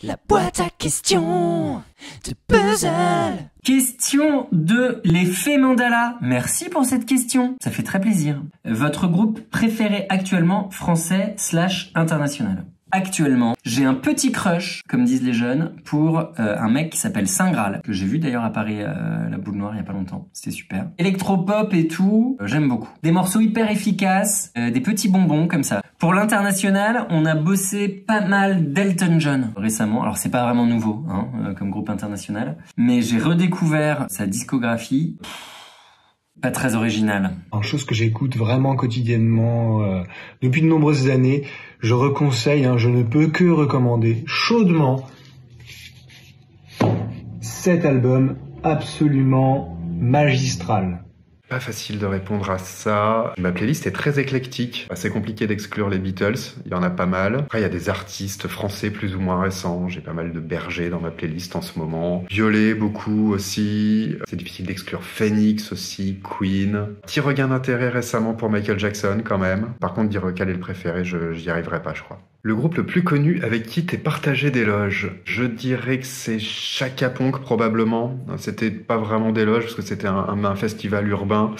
La boîte à questions de puzzle. Question de l'effet Mandala. Merci pour cette question, ça fait très plaisir. Votre groupe préféré actuellement, français / international? Actuellement, j'ai un petit crush, comme disent les jeunes, pour un mec qui s'appelle Saint Graal, que j'ai vu d'ailleurs à Paris, la Boule Noire, il y a pas longtemps. C'était super. Électropop et tout, j'aime beaucoup. Des morceaux hyper efficaces, des petits bonbons comme ça. Pour l'international, on a bossé pas mal d'Elton John récemment. Alors c'est pas vraiment nouveau, hein, comme groupe international, mais j'ai redécouvert sa discographie. Pas très original. Une chose que j'écoute vraiment quotidiennement depuis de nombreuses années, je reconseille, je ne peux que recommander chaudement cet album absolument magistral. Pas facile de répondre à ça. Ma playlist est très éclectique. C'est compliqué d'exclure les Beatles. Il y en a pas mal. Après, il y a des artistes français plus ou moins récents. J'ai pas mal de Berger dans ma playlist en ce moment. Violet, beaucoup aussi. C'est difficile d'exclure Phoenix aussi, Queen. Petit regain d'intérêt récemment pour Michael Jackson quand même. Par contre, dire quel est le préféré, j'y arriverai pas, je crois. Le groupe le plus connu avec qui t'es partagé des loges, je dirais que c'est Chaka Ponk probablement. C'était pas vraiment des loges parce que c'était un festival urbain,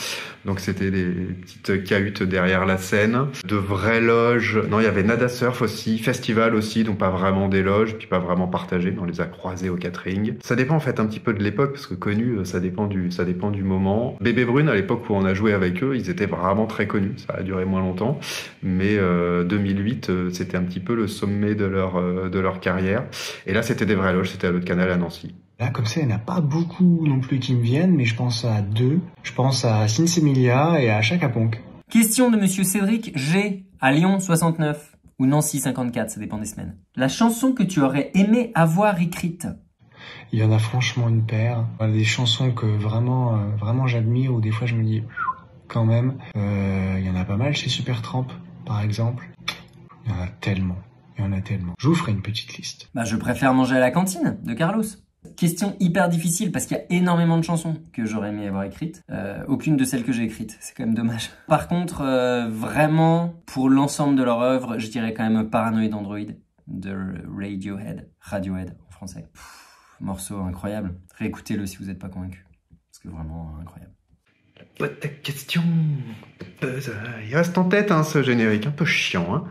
donc c'était des petites cahutes derrière la scène. De vraies loges, non, il y avait Nada Surf aussi, festival aussi, donc pas vraiment des loges, puis pas vraiment partagé, mais on les a croisés au catering. Ça dépend en fait un petit peu de l'époque parce que connu, ça dépend du moment. Bébé Brune, à l'époque où on a joué avec eux, ils étaient vraiment très connus, ça a duré moins longtemps, mais 2008, c'était un petit peu le sommet de leur carrière. Et là, c'était des vraies loges, c'était à l'autre canal à Nancy. Là, comme ça, il n'y en a pas beaucoup non plus qui me viennent, mais je pense à deux. Je pense à Sinsemilia et à Chaka Ponk. Question de monsieur Cédric G, à Lyon 69, ou Nancy 54, ça dépend des semaines. La chanson que tu aurais aimé avoir écrite? Il y en a franchement une paire. Des chansons que vraiment j'admire, ou des fois je me dis, quand même, il y en a pas mal chez Supertramp, par exemple. Il y en a tellement. Je vous ferai une petite liste. Je préfère manger à la cantine de Carlos. Question hyper difficile parce qu'il y a énormément de chansons que j'aurais aimé avoir écrites. Aucune de celles que j'ai écrites, c'est quand même dommage. Par contre, vraiment, pour l'ensemble de leur œuvre, je dirais quand même Paranoid Android de Radiohead en français. Morceau incroyable. Réécoutez-le si vous n'êtes pas convaincu. Parce que vraiment incroyable. La boîte à questions. Il reste en tête ce générique un peu chiant.